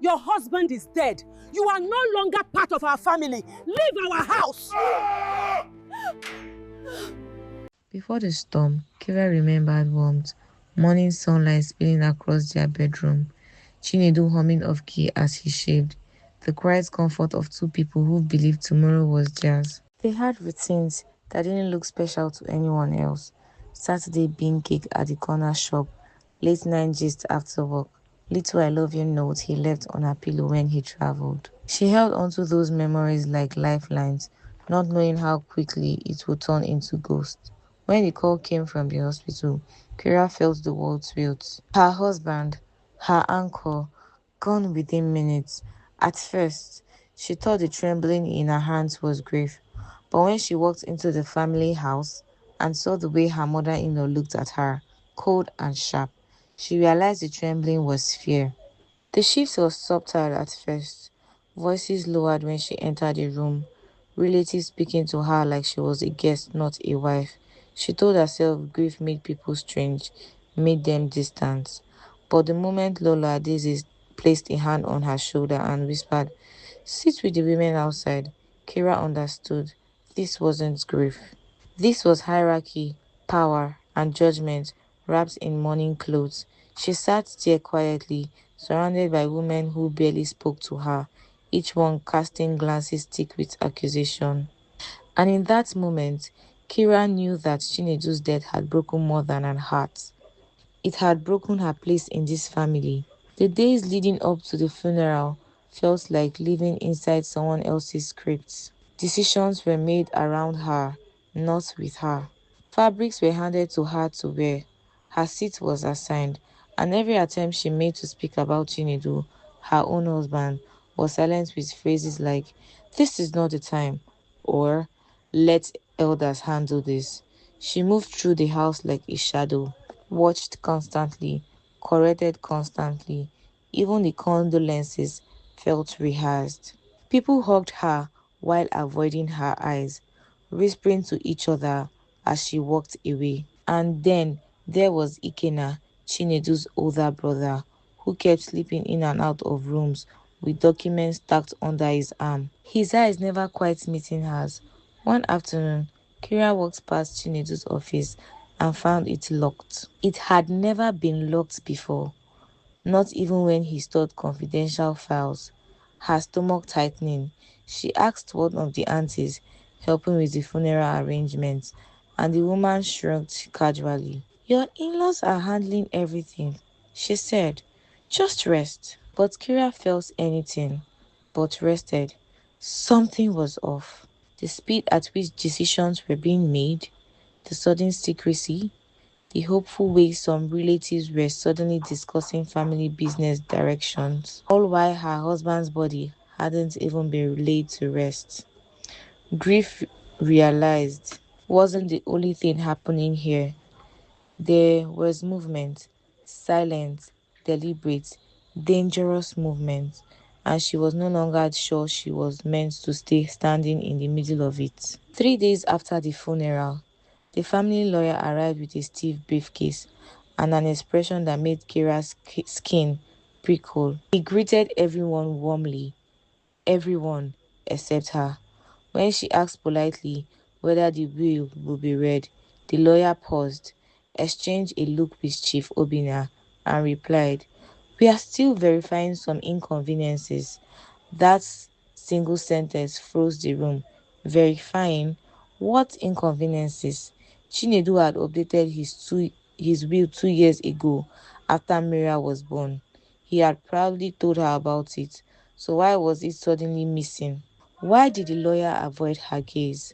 Your husband is dead. You are no longer part of our family. Leave our house. Before the storm, Kira remembered warmth, morning sunlight spilling across their bedroom, Chinedu humming off key as he shaved, the quiet comfort of two people who believed tomorrow was theirs. They had routines that didn't look special to anyone else. Saturday bean cake at the corner shop, late night gist after work, little I love you note he left on her pillow when he traveled. She held onto those memories like lifelines, not knowing how quickly it would turn into ghosts. When the call came from the hospital, Kira felt the world wilt. Her husband, her anchor, gone within minutes. At first, she thought the trembling in her hands was grief, but when she walked into the family house and saw the way her mother-in-law looked at her, cold and sharp, she realized the trembling was fear. The shift was subtle at first, voices lowered when she entered the room, relatives speaking to her like she was a guest, not a wife. She told herself grief made people strange, made them distant. But the moment Lola Daisy placed a hand on her shoulder and whispered, "Sit with the women outside," Kira understood. This wasn't grief. This was hierarchy, power, and judgment wrapped in mourning clothes. She sat there quietly, surrounded by women who barely spoke to her, each one casting glances thick with accusation. And in that moment, Kira knew that Chinedu's death had broken more than her heart. It had broken her place in this family. The days leading up to the funeral felt like living inside someone else's script. Decisions were made around her, not with her. Fabrics were handed to her to wear. Her seat was assigned, and every attempt she made to speak about Chinedu, her own husband, was silenced with phrases like, "This is not the time," or "Let elders handle this." She moved through the house like a shadow, watched constantly, corrected constantly. Even the condolences felt rehearsed. People hugged her while avoiding her eyes, whispering to each other as she walked away. And then there was Ikena, Chinedu's older brother, who kept slipping in and out of rooms with documents tucked under his arm. His eyes never quite meeting hers. One afternoon, Kira walked past Chinedu's office and found it locked. It had never been locked before, not even when he stored confidential files. Her stomach tightening, she asked one of the aunties helping with the funeral arrangements, and the woman shrugged casually. "Your in-laws are handling everything," she said. "Just rest." But Kira felt anything but rested. Something was off. The speed at which decisions were being made, the sudden secrecy, the hopeful way some relatives were suddenly discussing family business directions, all while her husband's body hadn't even been laid to rest. Grief realized wasn't the only thing happening here. There was movement, silent, deliberate, dangerous movement, and she was no longer sure she was meant to stay standing in the middle of it. 3 days after the funeral, the family lawyer arrived with a stiff briefcase and an expression that made Kira's skin prickle. He greeted everyone warmly, everyone except her. When she asked politely whether the will would be read, the lawyer paused, exchanged a look with Chief Obina, and replied, "We are still verifying some inconveniences." That single sentence froze the room. Verifying? What inconveniences? Chinedu had updated his will 2 years ago after Mira was born. He had proudly told her about it. So why was it suddenly missing? Why did the lawyer avoid her gaze?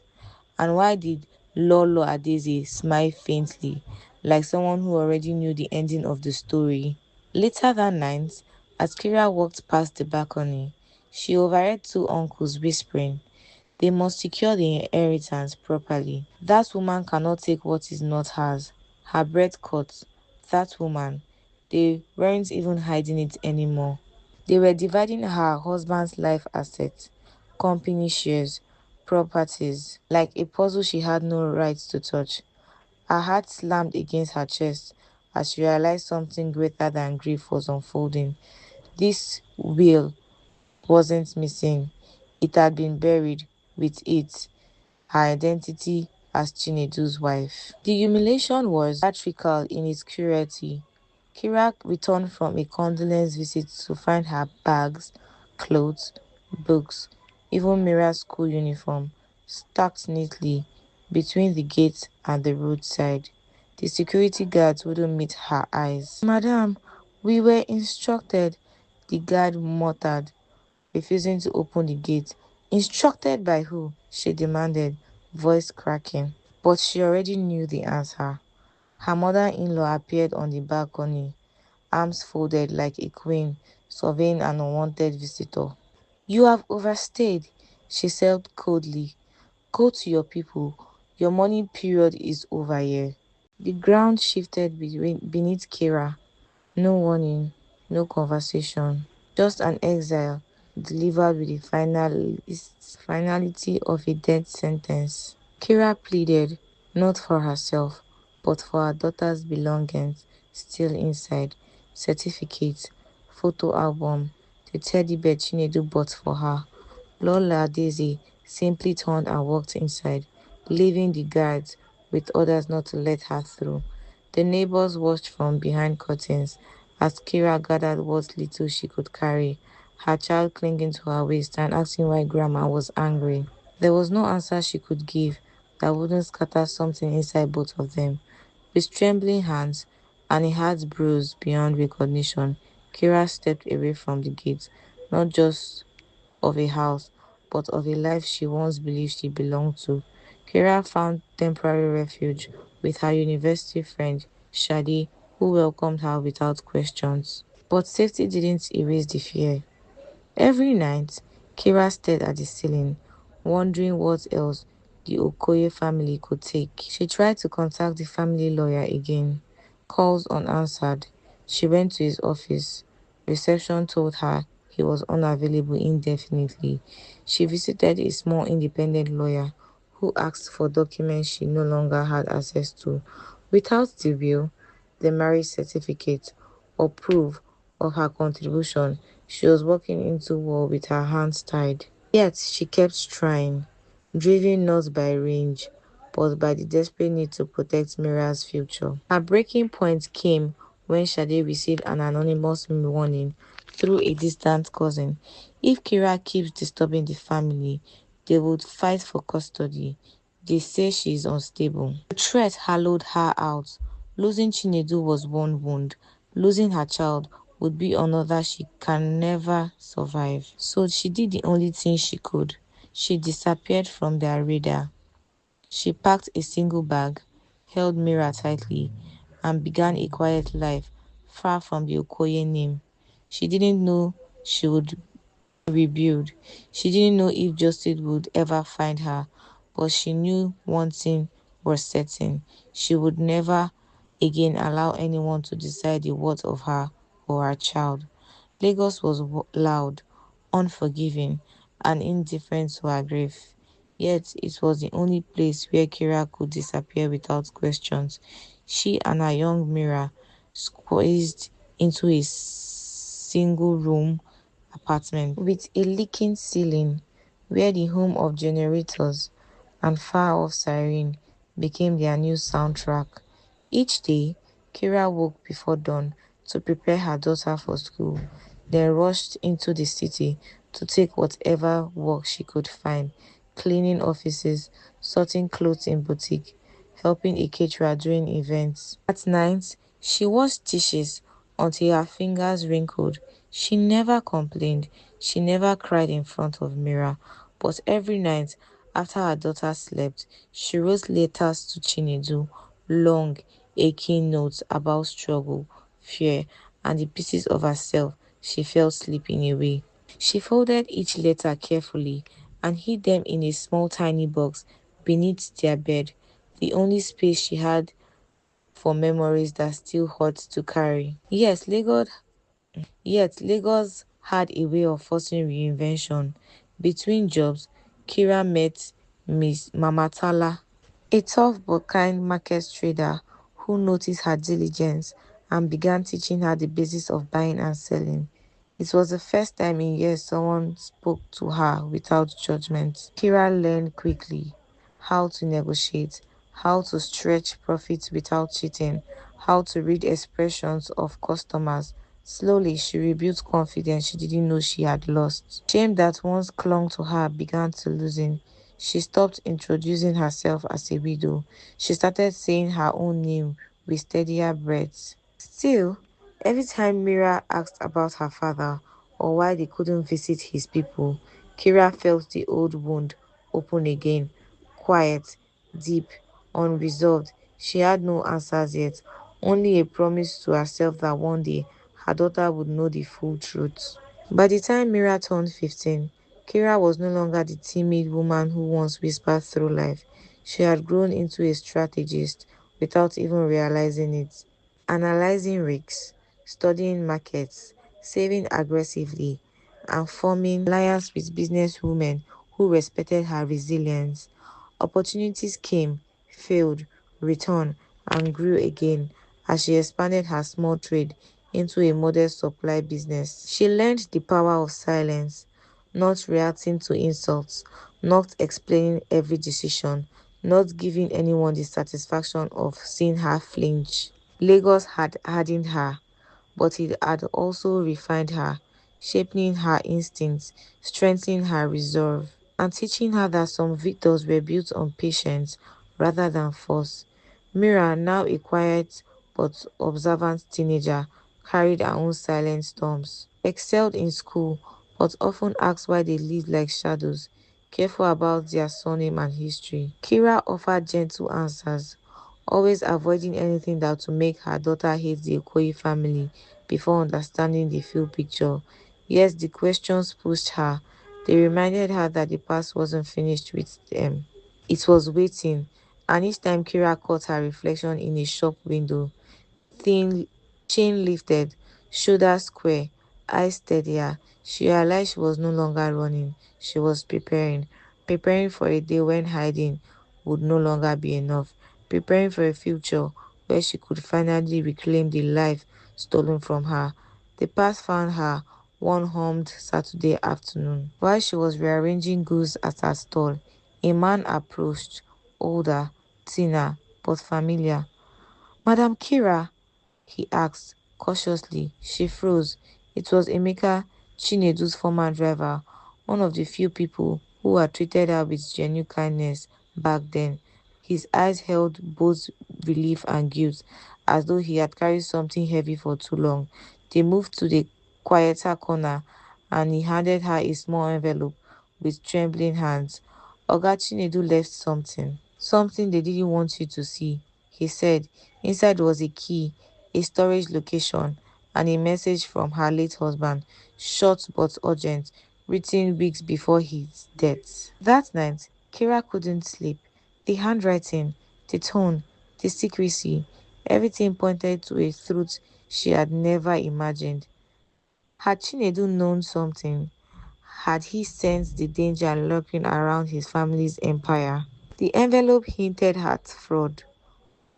And why did Lolo Adeze smile faintly, like someone who already knew the ending of the story? Later that night, as Kira walked past the balcony, she overheard two uncles whispering, "They must secure the inheritance properly. That woman cannot take what is not hers." Her breath caught. That woman. They weren't even hiding it anymore. They were dividing her husband's life assets, company shares, properties, like a puzzle she had no right to touch. Her heart slammed against her chest as she realized something greater than grief was unfolding. This will wasn't missing, it had been buried with it, her identity as Chinedu's wife. The humiliation was theatrical in its cruelty. Kira returned from a condolence visit to find her bags, clothes, books, even Mira's school uniform stacked neatly between the gate and the roadside. The security guards wouldn't meet her eyes. Madam, we were instructed, the guard muttered, refusing to open the gate. Instructed by who? She demanded, voice cracking. But she already knew the answer. Her mother-in-law appeared on the balcony, arms folded like a queen surveying an unwanted visitor. You have overstayed, she said coldly. Go to your people. Your mourning period is over here. The ground shifted beneath Kira. No warning, no conversation. Just an exile delivered with the finality of a death sentence. Kira pleaded, not for herself, but for her daughter's belongings still inside. Certificates, photo album, the teddy bear Chinedu bought for her. Lola Daisy simply turned and walked inside, leaving the guards with orders not to let her through. The neighbors watched from behind curtains as Kira gathered what little she could carry, her child clinging to her waist and asking why Grandma was angry. There was no answer she could give that wouldn't scatter something inside both of them. With trembling hands and a heart bruised beyond recognition, Kira stepped away from the gate, not just of a house, but of a life she once believed she belonged to. Kira found temporary refuge with her university friend, Shadi, who welcomed her without questions. But safety didn't erase the fear. Every night, Kira stared at the ceiling, wondering what else the Okoye family could take. She tried to contact the family lawyer again. Calls unanswered. She went to his office. Reception told her he was unavailable indefinitely. She visited a small independent lawyer who asked for documents she no longer had access to. Without the will, the marriage certificate, or proof of her contribution, she was walking into war with her hands tied. Yet she kept trying, driven not by rage, but by the desperate need to protect Mira's future. Her breaking point came when Shade received an anonymous warning through a distant cousin. If Kira keeps disturbing the family, they would fight for custody. They say she is unstable. The threat hollowed her out. Losing Chinedu was one wound. Losing her child would be another she can never survive. So she did the only thing she could. She disappeared from their radar. She packed a single bag, held Mira tightly, and began a quiet life far from the Okoye name. She didn't know she would rebuild. She didn't know if justice would ever find her, but she knew one thing was certain. She would never again allow anyone to decide the worth of her or her child. Lagos was loud, unforgiving, and indifferent to her grief. Yet it was the only place where Kira could disappear without questions. She and her young Mira squeezed into a single room apartment with a leaking ceiling, where the hum of generators and far off siren became their new soundtrack. Each day, Kira woke before dawn to prepare her daughter for school, then rushed into the city to take whatever work she could find, cleaning offices, sorting clothes in boutique, helping a caterer during events. At night, she washed dishes until her fingers wrinkled. She never complained. She never cried in front of Mira. But every night, after her daughter slept, she wrote letters to Chinedu, long, aching notes about struggle, fear, and the pieces of herself she felt slipping away. She folded each letter carefully and hid them in a small tiny box beneath their bed, the only space she had for memories that still hurt to carry. Yet Lagos had a way of forcing reinvention. Between jobs, Kira met Miss Mamatala, a tough but kind market trader who noticed her diligence and began teaching her the basics of buying and selling. It was the first time in years someone spoke to her without judgment. Kira learned quickly how to negotiate, how to stretch profits without cheating, how to read expressions of customers. Slowly, she rebuilt confidence she didn't know she had lost. Shame that once clung to her began to loosen. She stopped introducing herself as a widow. She started saying her own name with steadier breaths. Still, every time Mira asked about her father or why they couldn't visit his people, Kira felt the old wound open again, quiet, deep, unresolved. She had no answers yet, only a promise to herself that one day her daughter would know the full truth. By the time Mira turned 15, Kira was no longer the timid woman who once whispered through life. She had grown into a strategist without even realizing it, analyzing risks, studying markets, saving aggressively, and forming alliance with businesswomen who respected her resilience. Opportunities came, failed, returned, and grew again as she expanded her small trade into a modest supply business. She learned the power of silence, not reacting to insults, not explaining every decision, not giving anyone the satisfaction of seeing her flinch. Lagos had hardened her, but it had also refined her, shaping her instincts, strengthening her resolve, and teaching her that some victories were built on patience rather than force. Mira, now a quiet but observant teenager, carried her own silent storms, excelled in school, but often asked why they lived like shadows, careful about their surname and history. Kira offered gentle answers, always avoiding anything that would make her daughter hate the Okoye family before understanding the full picture. Yes, the questions pushed her. They reminded her that the past wasn't finished with them. It was waiting, and each time Kira caught her reflection in a shop window, thin, chin lifted, shoulders square, eyes steadier. She realized she was no longer running. She was preparing. Preparing for a day when hiding would no longer be enough. Preparing for a future where she could finally reclaim the life stolen from her. The past found her one warmed Saturday afternoon. While she was rearranging goods at her stall, a man approached, older, thinner, but familiar. Madam Kira, he asked, cautiously. She froze. It was Emeka, Chinedu's former driver, one of the few people who had treated her with genuine kindness back then. His eyes held both relief and guilt, as though he had carried something heavy for too long. They moved to the quieter corner, and he handed her a small envelope with trembling hands. Oga Chinedu left something. Something they didn't want you to see, he said. Inside was a key, a storage location, and a message from her late husband, short but urgent, written weeks before his death. That night, Kira couldn't sleep. The handwriting, the tone, the secrecy, everything pointed to a truth she had never imagined. Had Chinedu known something? Had he sensed the danger lurking around his family's empire? The envelope hinted at fraud,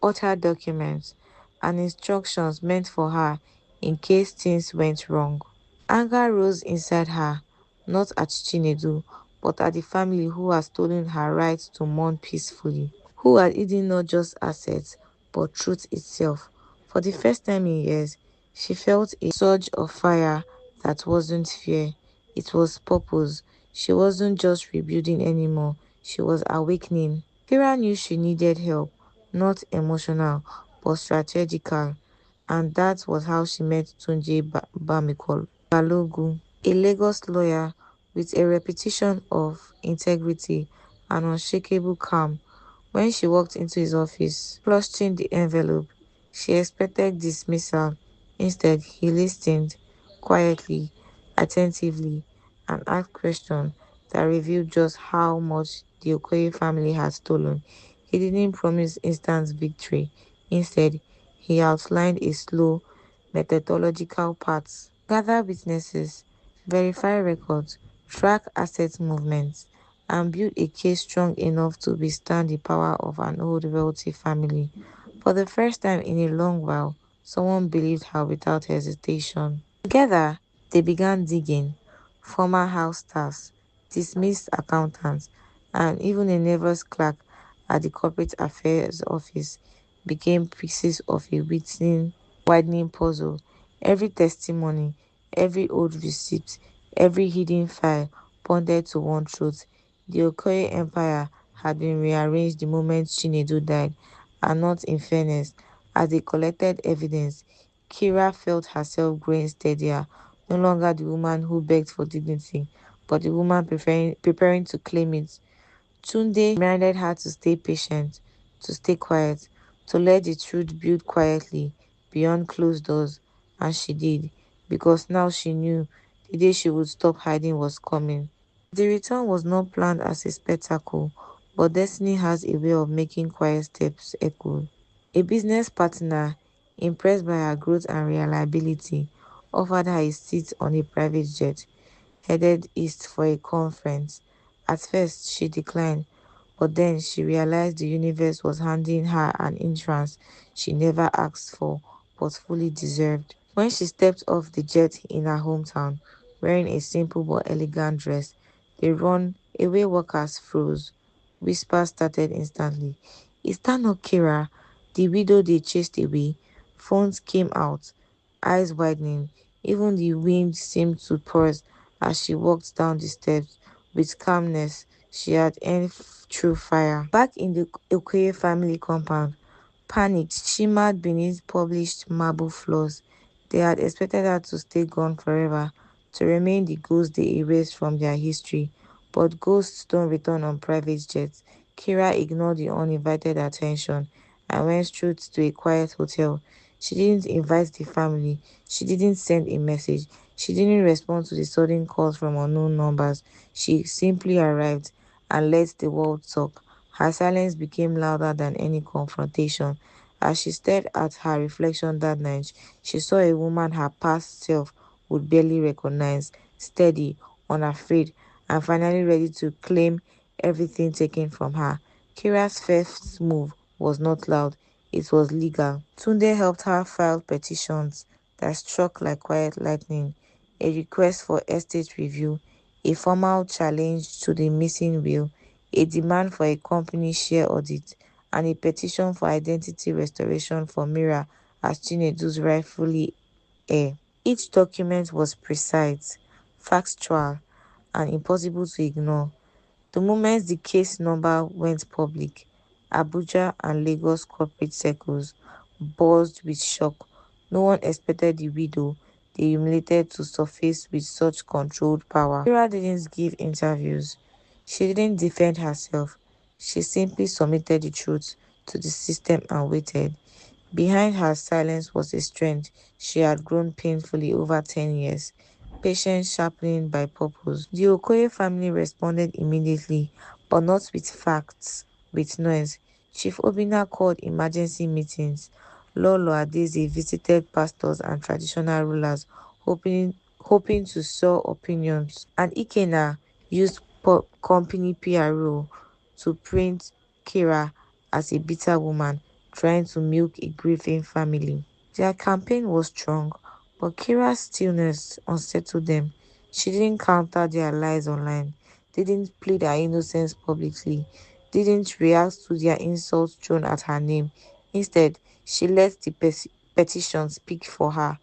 altered documents, and instructions meant for her in case things went wrong. Anger rose inside her, not at Chinedu, but at the family who had stolen her right to mourn peacefully, who had hidden not just assets, but truth itself. For the first time in years, she felt a surge of fire that wasn't fear, it was purpose. She wasn't just rebuilding anymore, she was awakening. Kira knew she needed help, not emotional, but strategical, and that was how she met Tunji Bamikolo Balogun, a Lagos lawyer with a reputation of integrity and unshakable calm. When she walked into his office, clutching the envelope, she expected dismissal. Instead, he listened quietly, attentively, and asked questions that revealed just how much the Okoye family had stolen. He didn't promise instant victory. Instead, he outlined a slow, methodological path. Gather witnesses, verify records, track asset movements, and build a case strong enough to withstand the power of an old wealthy family. For the first time in a long while, someone believed her without hesitation. Together, They began digging. Former house staffs, dismissed accountants, and even a nervous clerk at the corporate affairs office became pieces of a widening puzzle. Every testimony, every old receipt, every hidden file pointed to one truth. The Okoye empire had been rearranged the moment Chinedu died, and not in fairness. As they collected evidence, Kira felt herself growing steadier, no longer the woman who begged for dignity, but the woman preparing to claim it. Tunde reminded her to stay patient, to stay quiet, to let the truth build quietly beyond closed doors, and she did, because now she knew the day she would stop hiding was coming. The return was not planned as a spectacle, but destiny has a way of making quiet steps echo. A business partner, impressed by her growth and reliability, offered her a seat on a private jet headed east for a conference. At first, she declined, but then she realized the universe was handing her an entrance she never asked for but fully deserved. When she stepped off the jet in her hometown, wearing a simple but elegant dress, the runaway workers froze. Whispers started instantly. Is that not Kira, the widow they chased away? Phones came out, eyes widening. Even the wind seemed to pause as she walked down the steps with calmness she had earned through fire. Back in the Okoye family compound, panicked shimmered beneath polished marble floors. They had expected her to stay gone forever, to remain the ghost they erased from their history. But ghosts don't return on private jets. Kira ignored the uninvited attention and went straight to a quiet hotel. She didn't invite the family. She didn't send a message. She didn't respond to the sudden calls from unknown numbers. She simply arrived and let the world talk. Her silence became louder than any confrontation. As she stared at her reflection that night, she saw a woman her past self would barely recognize, steady, unafraid, and finally ready to claim everything taken from her. Kira's first move was not loud, it was legal. Tunde helped her file petitions that struck like quiet lightning, a request for estate review, a formal challenge to the missing will, a demand for a company share audit, and a petition for identity restoration for Mira as Chinedu's rightfully heir. Each document was precise, factual, and impossible to ignore. The moment the case number went public, Abuja and Lagos corporate circles buzzed with shock. No one expected the widow they humiliated to surface with such controlled power. Sarah didn't give interviews. She didn't defend herself. She simply submitted the truth to the system and waited. Behind her silence was a strength she had grown painfully over 10 years, patience sharpened by purpose. The Okoye family responded immediately, but not with facts, with noise. Chief Obina called emergency meetings. Lolo Adeze visited pastors and traditional rulers, hoping to sow opinions. And Ikena used company PRO to print Kira as a bitter woman trying to milk a grieving family. Their campaign was strong, but Kira's stillness unsettled them. She didn't counter their lies online, didn't plead her innocence publicly, didn't react to their insults thrown at her name. Instead, she let the petition speak for her.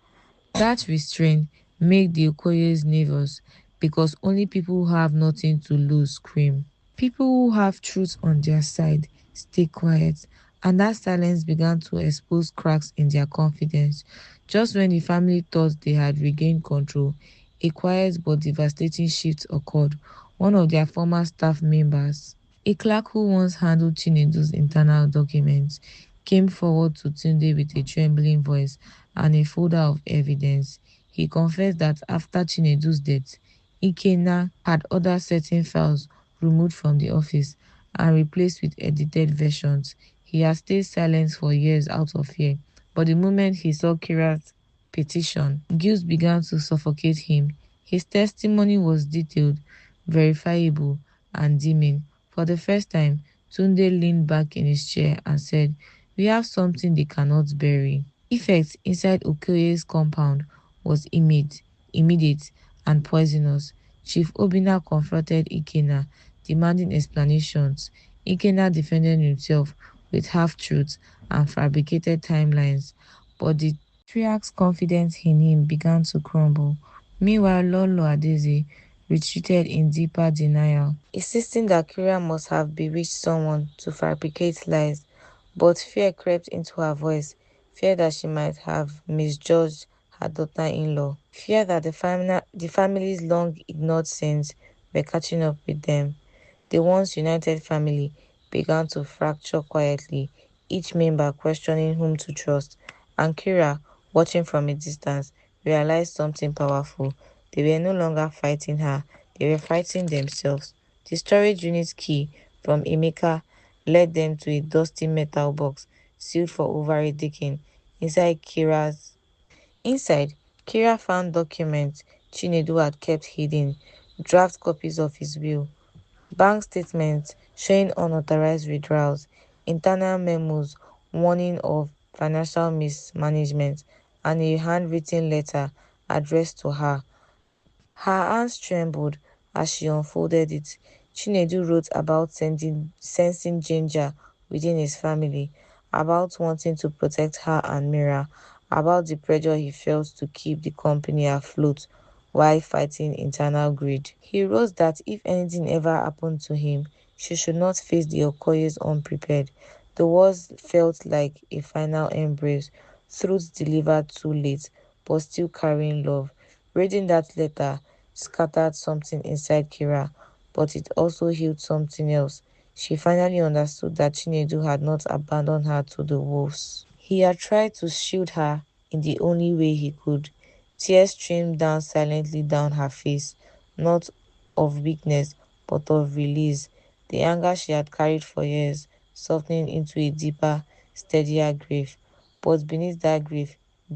That restraint made the Okoyes nervous because only people who have nothing to lose scream. People who have truth on their side stay quiet, and that silence began to expose cracks in their confidence. Just when the family thought they had regained control, a quiet but devastating shift occurred. One of their former staff members, a clerk who once handled Chinedu's internal documents, came forward to Tunde with a trembling voice and a folder of evidence. He confessed that after Chinedu's death, Ikenna had ordered certain files removed from the office and replaced with edited versions. He had stayed silent for years out of fear, but the moment he saw Kira's petition, guilt began to suffocate him. His testimony was detailed, verifiable, and damning. For the first time, Tunde leaned back in his chair and said, "We have something they cannot bury." Effect inside Okoye's compound was immediate. immediate and poisonous. Chief Obina confronted Ikena, demanding explanations. Ikena defended himself with half-truths and fabricated timelines, but the patriarch's confidence in him began to crumble. Meanwhile, Lolo Adeze retreated in deeper denial, insisting that Kira must have bewitched someone to fabricate lies. But fear crept into her voice, fear that she might have misjudged her daughter-in-law, fear that the family's long ignored sins were catching up with them. The once united family began to fracture quietly, each member questioning whom to trust, and Kira, watching from a distance, realized something powerful. They were no longer fighting her, they were fighting themselves. The storage unit key from Emeka led them to a dusty metal box sealed for over a decade. Inside Kira's Inside, Kira found documents Chinedu had kept hidden, draft copies of his will, bank statements showing unauthorized withdrawals, internal memos warning of financial mismanagement, and a handwritten letter addressed to her. Her hands trembled as she unfolded it. Chinedu wrote about sensing danger within his family, about wanting to protect her and Mira, about the pressure he felt to keep the company afloat while fighting internal greed. He wrote that if anything ever happened to him, she should not face the Okoyes unprepared. The words felt like a final embrace, truth delivered too late, but still carrying love. Reading that letter scattered something inside Kira, but it also healed something else. She finally understood that Chinedu had not abandoned her to the wolves. He had tried to shield her in the only way he could. Tears streamed down silently down her face, not of weakness, but of release. The anger she had carried for years, softening into a deeper, steadier grief. But beneath that grief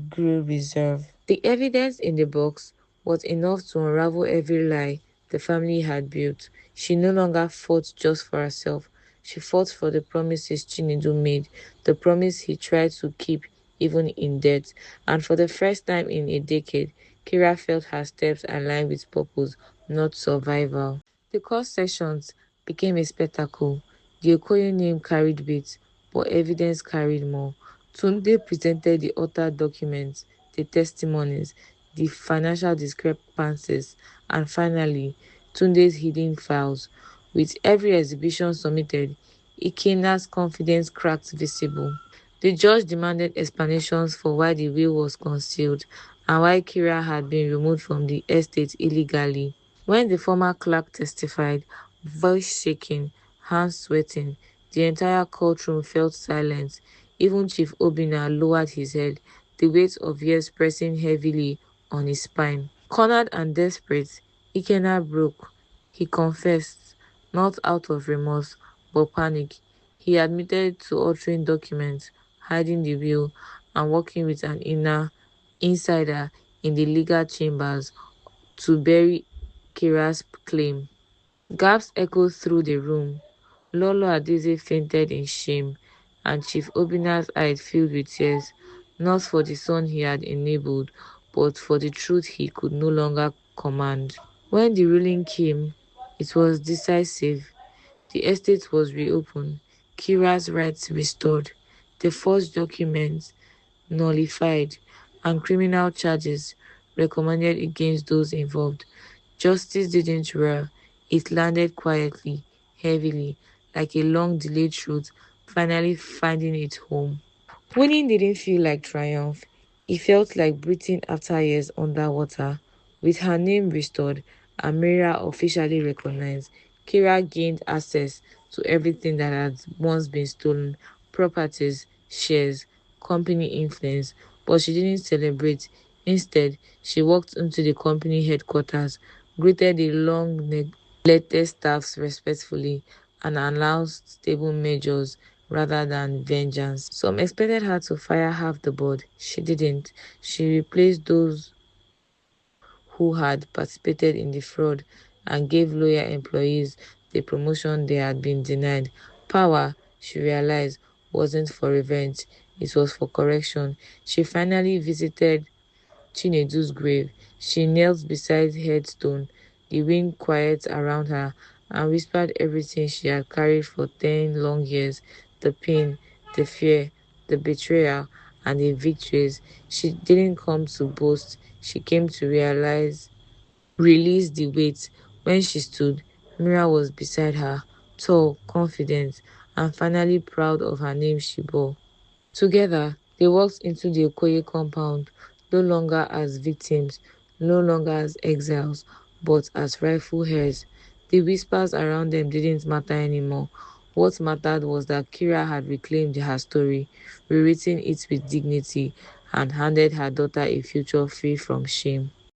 grew reserve. The evidence in the box was enough to unravel every lie the family had built. She no longer fought just for herself. She fought for the promises Chinedu made, the promise he tried to keep even in death. And for the first time in a decade, Kira felt her steps aligned with purpose, not survival. The court sessions became a spectacle. The Okoye name carried weight, but evidence carried more. Tunde presented the altered documents, the testimonies, the financial discrepancies, and finally, Tunde's hidden files. With every exhibition submitted, Ikena's confidence cracked visible. The judge demanded explanations for why the will was concealed and why Kira had been removed from the estate illegally. When the former clerk testified, voice shaking, hands sweating, the entire courtroom felt silent. Even Chief Obina lowered his head, the weight of years pressing heavily on his spine. Cornered and desperate, Ikena broke. He confessed, not out of remorse, but panic. He admitted to altering documents, hiding the will, and working with an insider in the legal chambers to bury Kira's claim. Gasps echoed through the room. Lolo Adeze fainted in shame, and Chief Obina's eyes filled with tears, not for the son he had enabled, but for the truth he could no longer command. When the ruling came, it was decisive. The estate was reopened, Kira's rights restored, the forged documents nullified, and criminal charges recommended against those involved. Justice didn't roar, it landed quietly, heavily, like a long delayed truth finally finding its home. Winning didn't feel like triumph. It felt like breathing after years underwater. With her name restored and Mira officially recognized, Kira gained access to everything that had once been stolen: properties, shares, company influence. But she didn't celebrate. Instead, she walked into the company headquarters, greeted the long neglected staffs respectfully, and announced stable measures rather than vengeance. Some expected her to fire half the board. She didn't. She replaced those who had participated in the fraud and gave loyal employees the promotion they had been denied. Power, she realized, wasn't for revenge, it was for correction. She finally visited Chinedu's grave. She knelt beside the headstone, the wind quiet around her, and whispered everything she had carried for 10 long years: the pain, the fear, the betrayal, and the victories. She didn't come to boast, she came to release the weight. When she stood, Mira was beside her, tall, confident, and finally proud of her name she bore. Together, they walked into the Okoye compound, no longer as victims, no longer as exiles, but as rightful heirs. The whispers around them didn't matter anymore. What mattered was that Kira had reclaimed her story, rewritten it with dignity, and handed her daughter a future free from shame.